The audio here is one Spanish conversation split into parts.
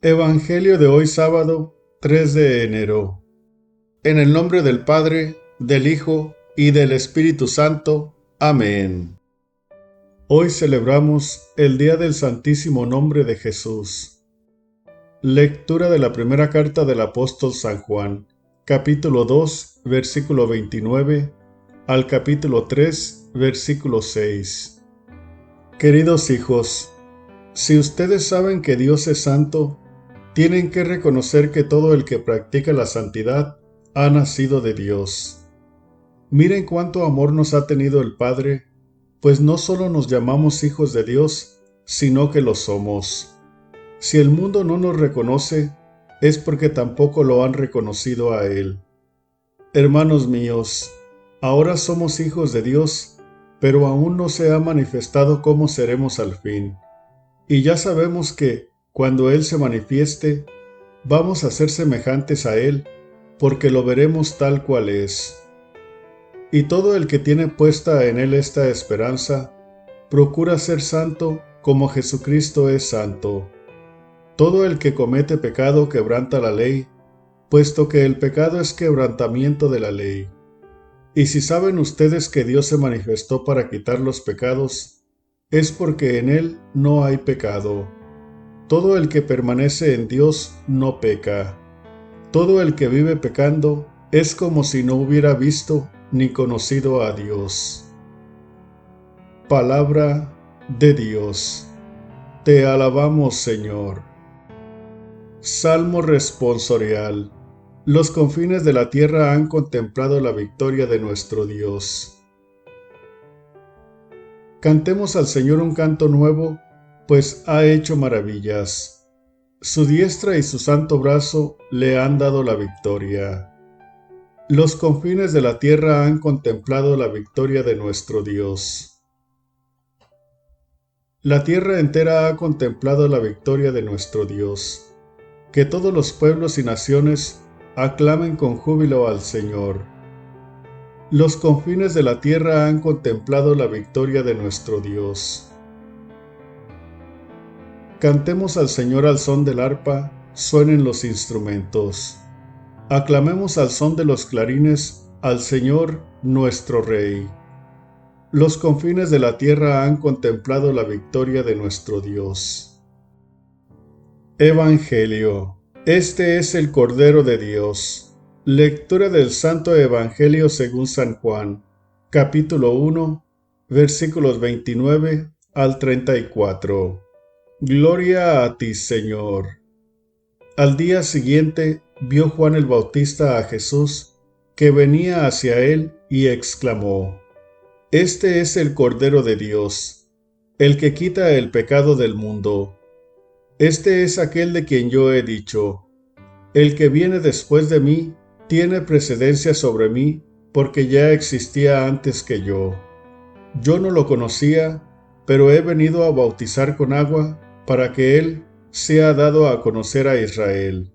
Evangelio de hoy sábado 3 de enero. En el nombre del Padre, del Hijo y del Espíritu Santo. Amén. Hoy celebramos el Día del Santísimo Nombre de Jesús. Lectura de la primera carta del apóstol San Juan, capítulo 2, versículo 29, al capítulo 3, versículo 6. Queridos hijos, si ustedes saben que Dios es santo, tienen que reconocer que todo el que practica la santidad ha nacido de Dios. Miren cuánto amor nos ha tenido el Padre, pues no solo nos llamamos hijos de Dios, sino que lo somos. Si el mundo no nos reconoce, es porque tampoco lo han reconocido a Él. Hermanos míos, ahora somos hijos de Dios, pero aún no se ha manifestado cómo seremos al fin. Y ya sabemos que, cuando Él se manifieste, vamos a ser semejantes a Él, porque lo veremos tal cual es. Y todo el que tiene puesta en Él esta esperanza, procura ser santo como Jesucristo es santo. Todo el que comete pecado quebranta la ley, puesto que el pecado es quebrantamiento de la ley. Y si saben ustedes que Dios se manifestó para quitar los pecados, es porque en Él no hay pecado. Todo el que permanece en Dios no peca. Todo el que vive pecando es como si no hubiera visto ni conocido a Dios. Palabra de Dios. Te alabamos, Señor. Salmo responsorial. Los confines de la tierra han contemplado la victoria de nuestro Dios. Cantemos al Señor un canto nuevo, pues ha hecho maravillas. Su diestra y su santo brazo le han dado la victoria. Los confines de la tierra han contemplado la victoria de nuestro Dios. La tierra entera ha contemplado la victoria de nuestro Dios. Que todos los pueblos y naciones aclamen con júbilo al Señor. Los confines de la tierra han contemplado la victoria de nuestro Dios. Cantemos al Señor al son del arpa, suenen los instrumentos. Aclamemos al son de los clarines al Señor nuestro Rey. Los confines de la tierra han contemplado la victoria de nuestro Dios. Evangelio. Este es el Cordero de Dios. Lectura del Santo Evangelio según San Juan, capítulo 1, versículos 29 al 34. Gloria a ti, Señor. Al día siguiente vio Juan el Bautista a Jesús, que venía hacia él, y exclamó: Este es el Cordero de Dios, el que quita el pecado del mundo. Este es aquel de quien yo he dicho: El que viene después de mí tiene precedencia sobre mí, porque ya existía antes que yo. Yo no lo conocía, pero he venido a bautizar con agua para que él sea dado a conocer a Israel.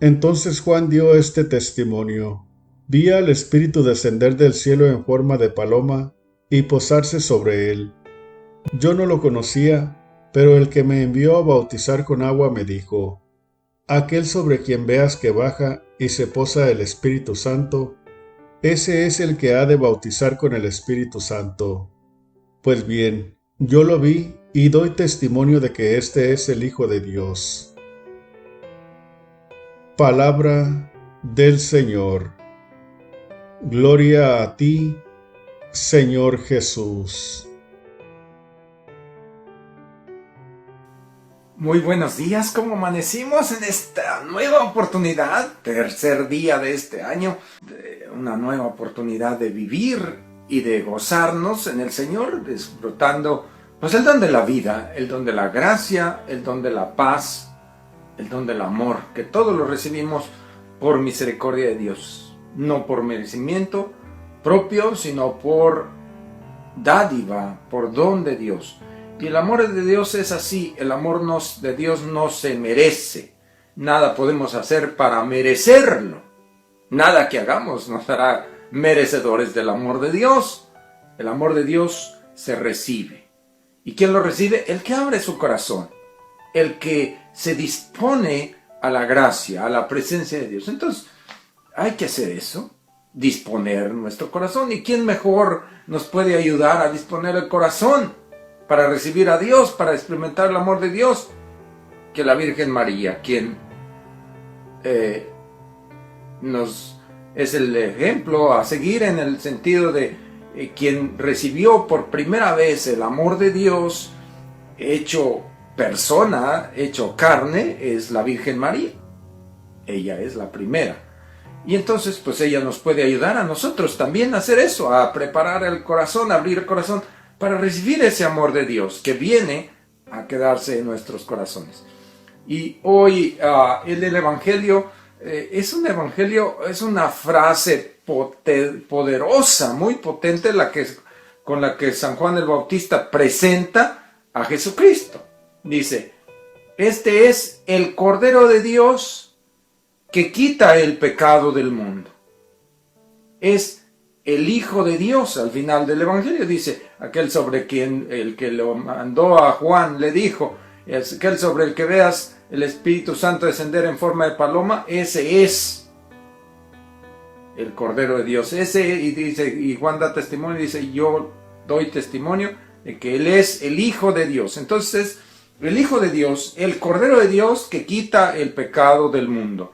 Entonces Juan dio este testimonio: Vi al Espíritu descender del cielo en forma de paloma y posarse sobre él. Yo no lo conocía, pero el que me envió a bautizar con agua me dijo: Aquel sobre quien veas que baja y se posa el Espíritu Santo, ese es el que ha de bautizar con el Espíritu Santo. Pues bien, yo lo vi y doy testimonio de que este es el Hijo de Dios. Palabra del Señor. Gloria a ti, Señor Jesús. Muy buenos días, ¿cómo amanecimos en esta nueva oportunidad? Tercer día de este año, de una nueva oportunidad de vivir y de gozarnos en el Señor, disfrutando pues el don de la vida, el don de la gracia, el don de la paz, el don del amor, que todos lo recibimos por misericordia de Dios, no por merecimiento propio, sino por dádiva, por don de Dios. Y el amor de Dios es así, el amor de Dios no se merece. Nada podemos hacer para merecerlo. Nada que hagamos nos hará merecedores del amor de Dios. El amor de Dios se recibe. ¿Y quién lo recibe? El que abre su corazón, el que se dispone a la gracia, a la presencia de Dios. Entonces, hay que hacer eso, disponer nuestro corazón. ¿Y quién mejor nos puede ayudar a disponer el corazón para recibir a Dios, para experimentar el amor de Dios, que la Virgen María, quien es el ejemplo a seguir en el sentido de quien recibió por primera vez el amor de Dios hecho persona, hecho carne, es la Virgen María. Ella es la primera. Y entonces, pues ella nos puede ayudar a nosotros también a hacer eso, a preparar el corazón, a abrir el corazón para recibir ese amor de Dios que viene a quedarse en nuestros corazones. Y hoy el Evangelio es un evangelio, es una frase poderosa, muy potente, con la que San Juan el Bautista presenta a Jesucristo. Dice, este es el Cordero de Dios que quita el pecado del mundo. Es el Hijo de Dios. Al final del Evangelio dice, aquel sobre quien el que lo mandó a Juan le dijo, aquel sobre el que veas el Espíritu Santo descender en forma de paloma, ese es el Cordero de Dios. Y Juan da testimonio y dice, yo doy testimonio de que Él es el Hijo de Dios. Entonces, el Hijo de Dios, el Cordero de Dios que quita el pecado del mundo.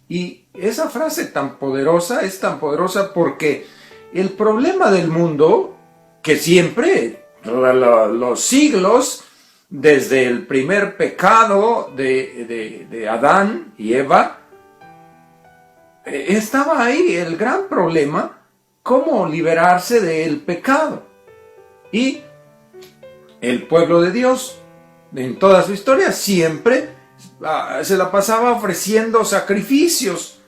Y esa frase tan poderosa es tan poderosa porque el problema del mundo, que siempre, los siglos, desde el primer pecado de Adán y Eva, estaba ahí el gran problema, cómo liberarse del pecado. Y el pueblo de Dios, en toda su historia, siempre se la pasaba ofreciendo sacrificios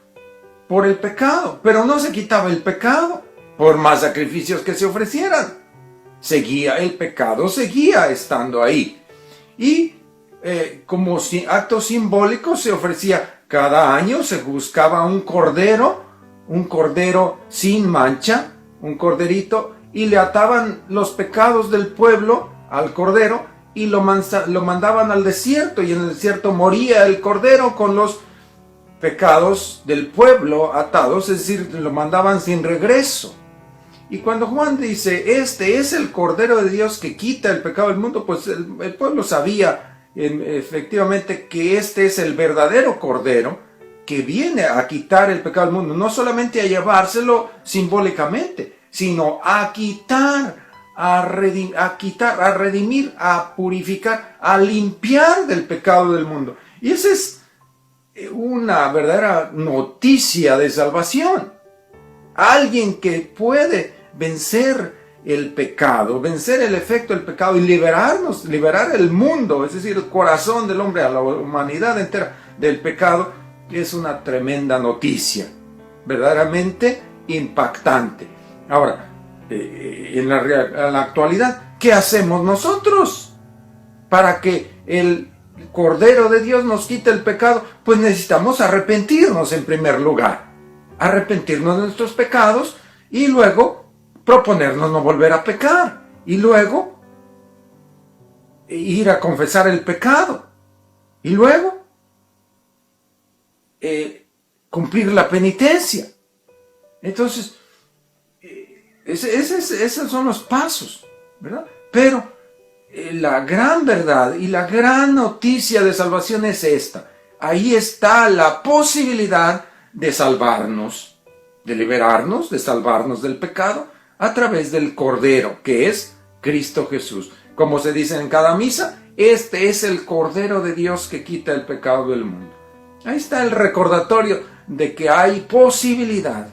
por el pecado, pero no se quitaba el pecado por más sacrificios que se ofrecieran. El pecado seguía estando ahí. Y como acto simbólico se ofrecía cada año, se buscaba un cordero sin mancha, un corderito, y le ataban los pecados del pueblo al cordero y lo mandaban al desierto, y en el desierto moría el cordero con los pecados del pueblo atados, es decir, lo mandaban sin regreso. Y cuando Juan dice, este es el Cordero de Dios que quita el pecado del mundo, pues el pueblo sabía efectivamente que este es el verdadero Cordero que viene a quitar el pecado del mundo, no solamente a llevárselo simbólicamente, sino a quitar, a redimir, a purificar, a limpiar del pecado del mundo. Y esa es una verdadera noticia de salvación. Alguien que puede vencer el pecado, vencer el efecto del pecado y liberar el mundo, es decir, el corazón del hombre, a la humanidad entera del pecado, es una tremenda noticia, verdaderamente impactante. Ahora, en la actualidad, ¿qué hacemos nosotros para que el Cordero de Dios nos quite el pecado? Pues necesitamos arrepentirnos en primer lugar. Arrepentirnos de nuestros pecados y luego proponernos no volver a pecar y luego ir a confesar el pecado y luego cumplir la penitencia. Entonces, esos son los pasos, ¿verdad? Pero la gran verdad y la gran noticia de salvación es esta. Ahí está la posibilidad de salvarnos, de liberarnos, de salvarnos del pecado a través del Cordero, que es Cristo Jesús. Como se dice en cada misa, este es el Cordero de Dios que quita el pecado del mundo. Ahí está el recordatorio de que hay posibilidad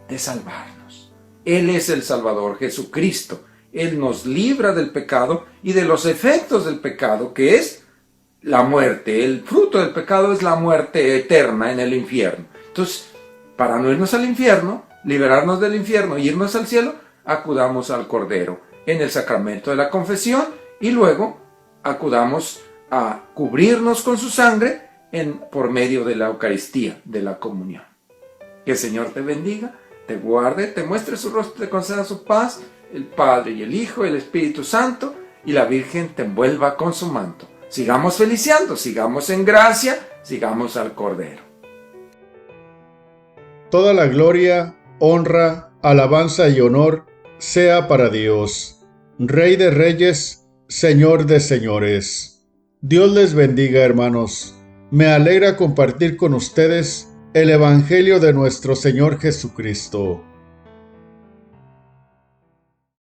de salvarnos. Él es el Salvador, Jesucristo. Él nos libra del pecado y de los efectos del pecado, que es la muerte. El fruto del pecado es la muerte eterna en el infierno. Entonces, para no irnos al infierno, liberarnos del infierno e irnos al cielo, acudamos al Cordero en el sacramento de la confesión y luego acudamos a cubrirnos con su sangre por medio de la Eucaristía, de la comunión. Que el Señor te bendiga, te guarde, te muestre su rostro, te conceda su paz, el Padre y el Hijo y el Espíritu Santo, y la Virgen te envuelva con su manto. Sigamos feliciando, sigamos en gracia, sigamos al Cordero. Toda la gloria, honra, alabanza y honor sea para Dios, Rey de reyes, Señor de señores. Dios les bendiga, hermanos. Me alegra compartir con ustedes el Evangelio de nuestro Señor Jesucristo.